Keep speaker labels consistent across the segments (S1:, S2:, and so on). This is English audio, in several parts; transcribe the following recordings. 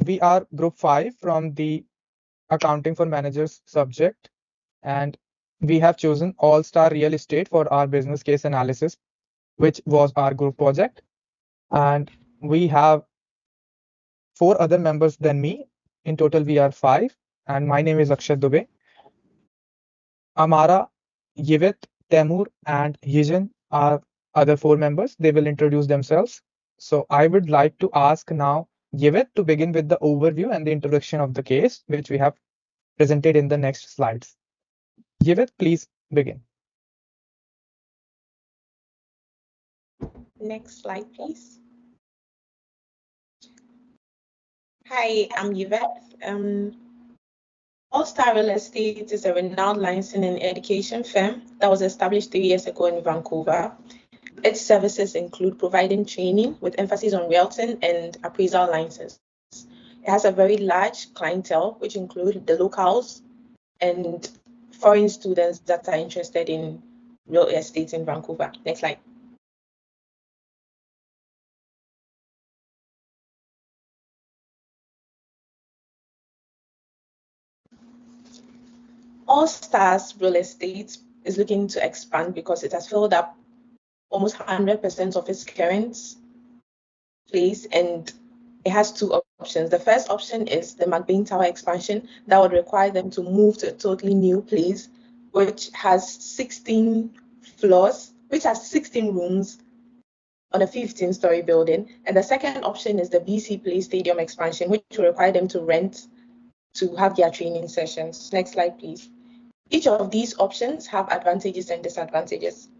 S1: we are group 5 from the accounting for managers subject, and we have chosen All Star Real Estate for our business case analysis, which was our group project. And we have 4 other members than me. In total, we are 5. And my name is Akshat Dubey. Amara, Yivit, Temur, and Yijin are other 4 members. They will introduce themselves. So I would like to ask now Yivit to begin with the overview and the introduction of the case, which we have presented in the next slides. Yivit, please begin.
S2: Next slide, please. Hi, I'm Yvette. All Star Real Estate is a renowned licensing and education firm that was established 3 years ago in Vancouver. Its services include providing training with emphasis on realting and appraisal licenses. It has a very large clientele, which include the locals and foreign students that are interested in real estate in Vancouver. Next slide. All Stars Real Estate is looking to expand because it has filled up almost 100% of its current place, and it has 2 options. The first option is the McBain Tower expansion that would require them to move to a totally new place, which has 16 floors, which has 16 rooms on a 15-story building. And the second option is the BC Place Stadium expansion, which will require them to rent to have their training sessions. Next slide, please. Each of these options have advantages and disadvantages.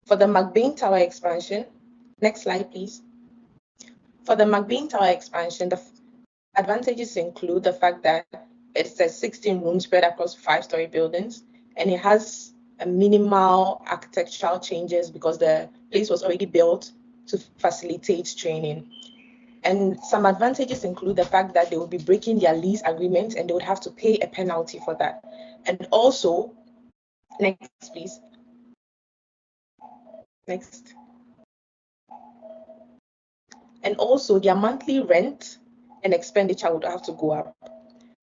S2: For the McBain Tower expansion, next slide, please. For the McBain Tower expansion, the advantages include the fact that it's a 16 room spread across 5-story buildings, and it has a minimal architectural changes because the place was already built to facilitate training. And some advantages include the fact that they will be breaking their lease agreement and they would have to pay a penalty for that. And also, next, please. Next. And also, their monthly rent and expenditure would have to go up.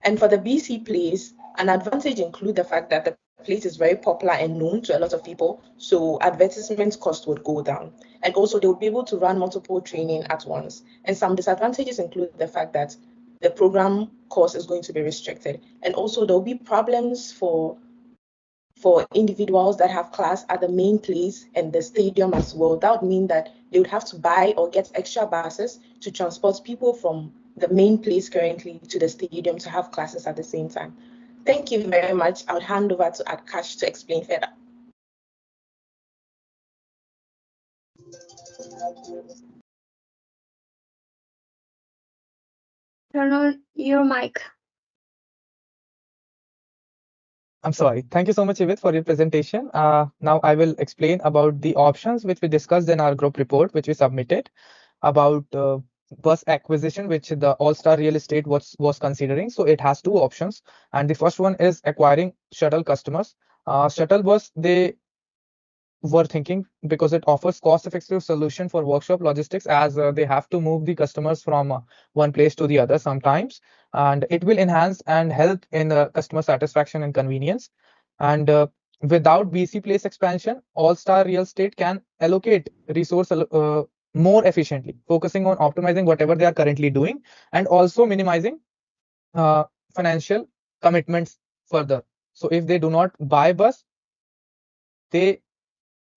S2: And for the BC Place, an advantage include the fact that the place is very popular and known to a lot of people, so advertisement cost would go down. And also, they would be able to run multiple training at once. And some disadvantages include the fact that the program course is going to be restricted. And also, there will be problems for individuals that have class at the main place and the stadium as well. That would mean that they would have to buy or get extra buses to transport people from the main place currently to the stadium to have classes at the same time. Thank you very much. I would hand over to Akash to explain further.
S3: Turn on your mic.
S1: I'm sorry. Thank you so much, Yvette, for your presentation. Now I will explain about the options which we discussed in our group report, which we submitted about bus acquisition, which the All Star Real Estate was considering. So it has 2 options, and the first one is acquiring shuttle customers. Shuttle bus, they were thinking because it offers cost-effective solution for workshop logistics, as they have to move the customers from one place to the other sometimes, and it will enhance and help in customer satisfaction and convenience. And without BC Place expansion, All Star Real Estate can allocate resource more efficiently, focusing on optimizing whatever they are currently doing and also minimizing financial commitments further. So if they do not buy bus, they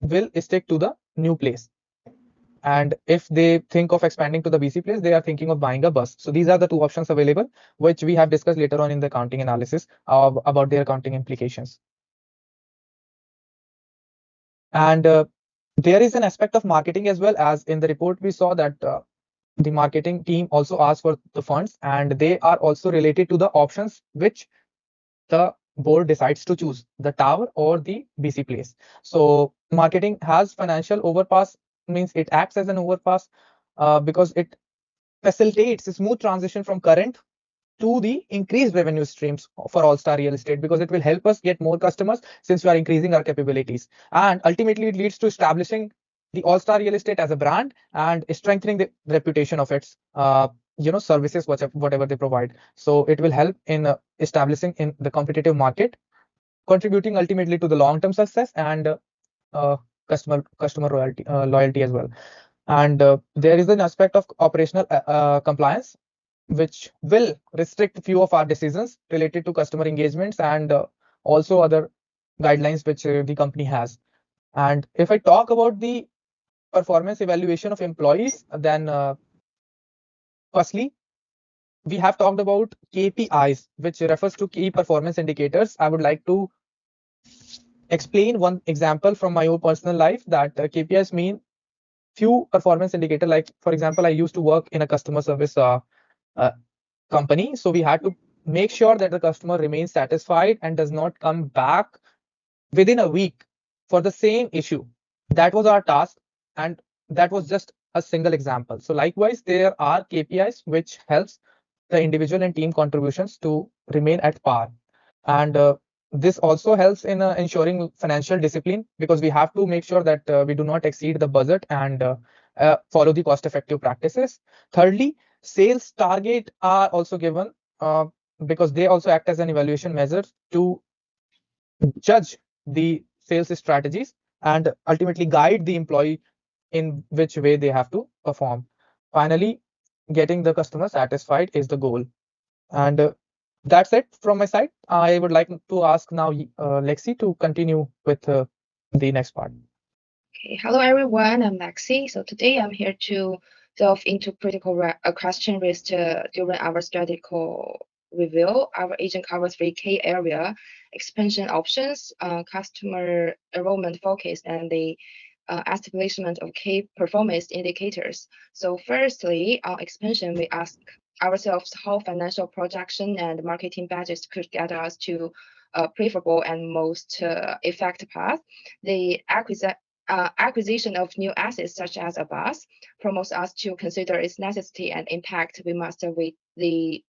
S1: will stick to the new place. And if they think of expanding to the BC Place, they are thinking of buying a bus. So these are the 2 options available, which we have discussed later on in the accounting analysis about their accounting implications. And there is an aspect of marketing as well. As in the report, we saw that the marketing team also asked for the funds, and they are also related to the options which the board decides to choose, the tower or the BC Place. So marketing has financial overpass, means it acts as an overpass because it facilitates a smooth transition from current to the increased revenue streams for All Star Real Estate, because it will help us get more customers since we are increasing our capabilities. And ultimately, it leads to establishing the All Star Real Estate as a brand and strengthening the reputation of its services, whatever they provide. So it will help in establishing in the competitive market, contributing ultimately to the long-term success and customer loyalty as well. And there is an aspect of operational compliance, which will restrict few of our decisions related to customer engagements and also other guidelines which the company has. And if I talk about the performance evaluation of employees, then firstly, we have talked about KPIs, which refers to key performance indicators. I would like to explain one example from my own personal life that KPIs mean few performance indicator. Like, for example, I used to work in a customer service company. So we had to make sure that the customer remains satisfied and does not come back within a week for the same issue. That was our task, and that was just a single example. So likewise, there are KPIs which helps the individual and team contributions to remain at par. And this also helps in ensuring financial discipline, because we have to make sure that we do not exceed the budget and follow the cost-effective practices. Thirdly, sales target are also given because they also act as an evaluation measure to judge the sales strategies and ultimately guide the employee in which way they have to perform. Finally, getting the customer satisfied is the goal. And that's it from my side. I would like to ask now Lexi to continue with the next part.
S4: Okay, hello everyone, I'm Lexi. So today I'm here to delve into critical question raised during our strategical review. Our agent covers 3 key areas: expansion options, customer enrollment focus, and the establishment of key performance indicators. So firstly, on expansion, we ask ourselves how financial projection and marketing budgets could get us to a preferable and most effective path. The acquisition of new assets such as a bus promotes us to consider its necessity and impact. We must weigh the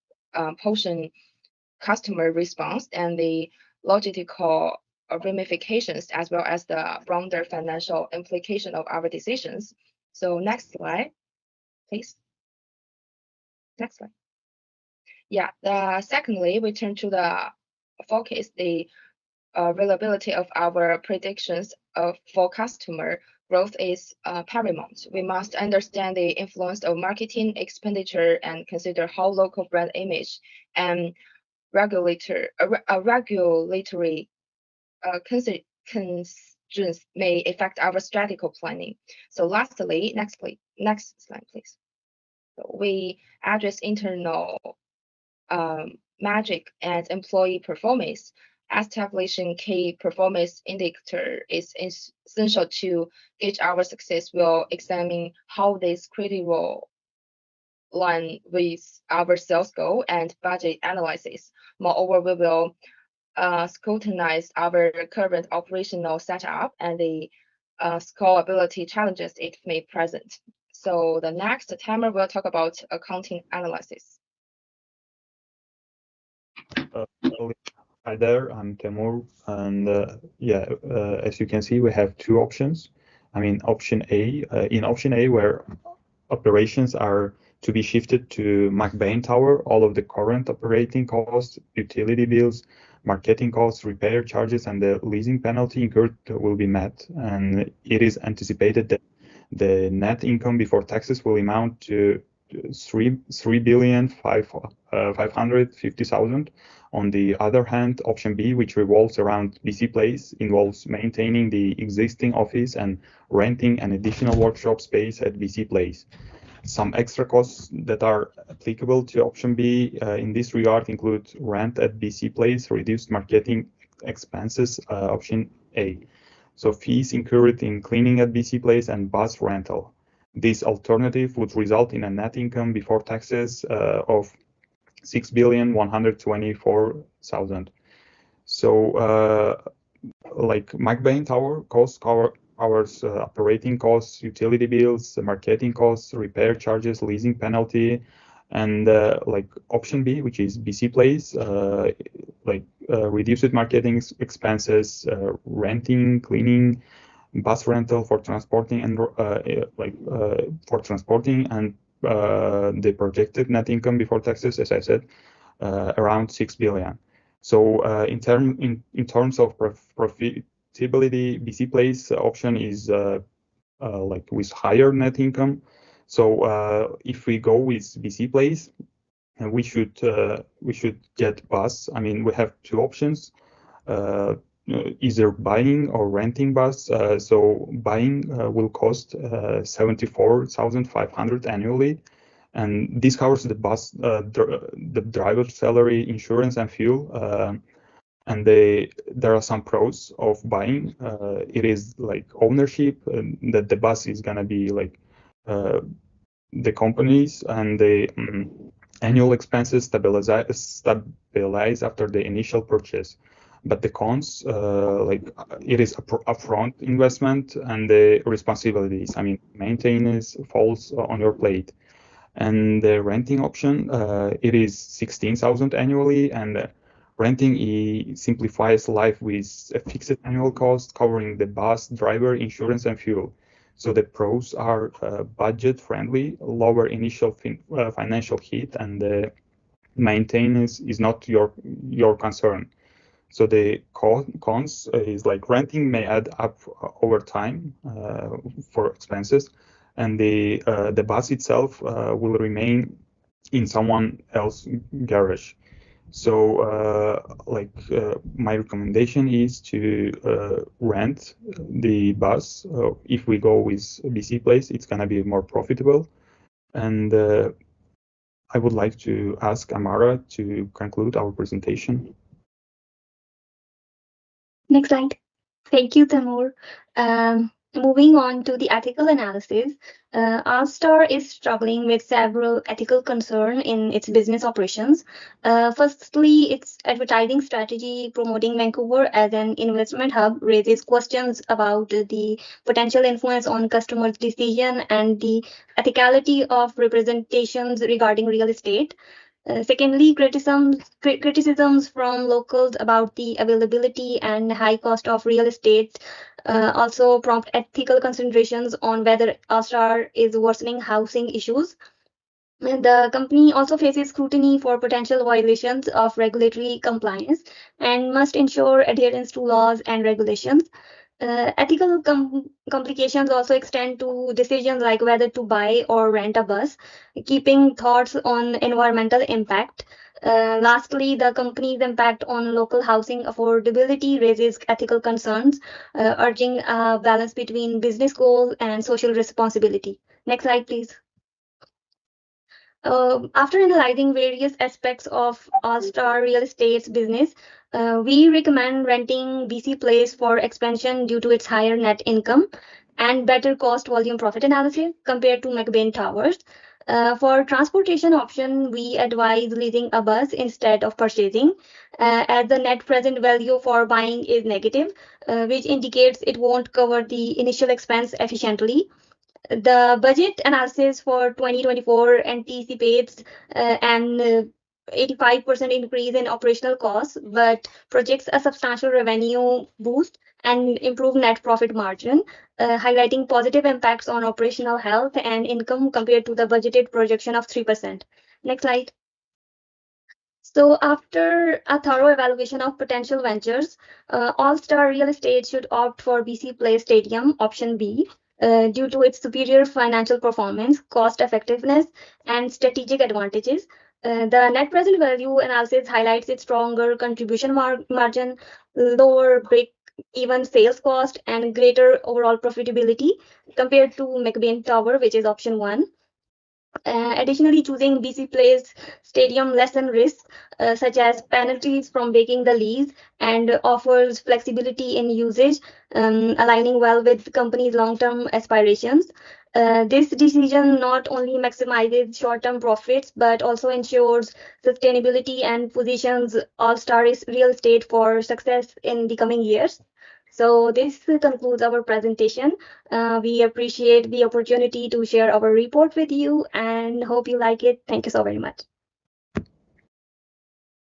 S4: portion customer response and the logistical ramifications, as well as the broader financial implication of our decisions. So next slide, please. Next slide. Yeah, secondly, we turn to the focus, the reliability of our predictions for customer growth is paramount. We must understand the influence of marketing expenditure and consider how local brand image and regulatory constraints may affect our strategical planning. So lastly, next slide, please. So we address internal metric and employee performance. Establishing key performance indicator is essential to gauge our success. We'll examine how this critical line with our sales goal and budget analysis. Moreover, we will scrutinize our current operational setup and the scalability challenges it may present. So the next timer will talk about accounting analysis.
S5: Hi there, I'm Temur, and as you can see, we have 2 options. I mean, option A, in option A, where operations are to be shifted to McBain Tower, all of the current operating costs, utility bills, marketing costs, repair charges, and the leasing penalty incurred will be met. And it is anticipated that the net income before taxes will amount to 3,550,000. On the other hand, option B, which revolves around BC Place, involves maintaining the existing office and renting an additional workshop space at BC Place. Some extra costs that are applicable to option B in this regard include rent at BC Place, reduced marketing expenses, option A. So fees incurred in cleaning at BC Place and bus rental. This alternative would result in a net income before taxes of 6,124,000. So like McBain Tower costs covers operating costs, utility bills, marketing costs, repair charges, leasing penalty, and like option B, which is BC Place, reduced marketing expenses, renting, cleaning, bus rental for transporting and the projected net income before taxes, as I said, around 6 billion. So in terms of profitability, BC Place option is like with higher net income. So if we go with BC Place, we should get bus. I mean, we have two options. Either buying or renting bus. So buying will cost 74,500 annually, and this covers the bus, the driver's salary, insurance, and fuel. And there are some pros of buying. It is like ownership, that the bus is gonna be like the companies, and the annual expenses stabilize after the initial purchase. But the cons, like it is upfront investment, and the responsibilities, I mean, maintenance falls on your plate. And the renting option, it is 16,000 annually, and renting simplifies life with a fixed annual cost covering the bus, driver, insurance, and fuel. So the pros are budget friendly, lower initial financial hit, and the maintenance is not your concern. So the cons is like renting may add up over time for expenses, and the bus itself will remain in someone else's garage. So my recommendation is to rent the bus. If we go with BC Place, it's gonna be more profitable. And I would like to ask Amara to conclude our presentation.
S3: Next slide. Thank you, Tamur. Moving on to the ethical analysis, All-Star is struggling with several ethical concerns in its business operations. Firstly, its advertising strategy promoting Vancouver as an investment hub raises questions about the potential influence on customers' decision and the ethicality of representations regarding real estate. Secondly, criticisms from locals about the availability and high cost of real estate also prompt ethical considerations on whether All-Star is worsening housing issues. The company also faces scrutiny for potential violations of regulatory compliance and must ensure adherence to laws and regulations. Ethical complications also extend to decisions like whether to buy or rent a bus, keeping thoughts on environmental impact. Lastly, the company's impact on local housing affordability raises ethical concerns, urging a balance between business goals and social responsibility. Next slide, please. After analyzing various aspects of All-Star Real Estate's business, we recommend renting BC Place for expansion due to its higher net income and better cost volume profit analysis compared to McBain Towers. For transportation option, we advise leasing a bus instead of purchasing, as the net present value for buying is negative, which indicates it won't cover the initial expense efficiently. The budget analysis for 2024 anticipates an 85% increase in operational costs, but projects a substantial revenue boost and improved net profit margin, highlighting positive impacts on operational health and income compared to the budgeted projection of 3%. Next slide. So after a thorough evaluation of potential ventures, All-Star Real Estate should opt for BC Place Stadium, option B, due to its superior financial performance, cost effectiveness, and strategic advantages. The net present value analysis highlights its stronger contribution margin, lower break-even sales cost, and greater overall profitability compared to McBain Tower, which is option 1. Additionally, choosing BC Place Stadium lessen risks such as penalties from breaking the lease and offers flexibility in usage, aligning well with the company's long-term aspirations. This decision not only maximizes short-term profits but also ensures sustainability and positions All-Star Real Estate for success in the coming years. So this concludes our presentation. We appreciate the opportunity to share our report with you and hope you like it. Thank you so very much.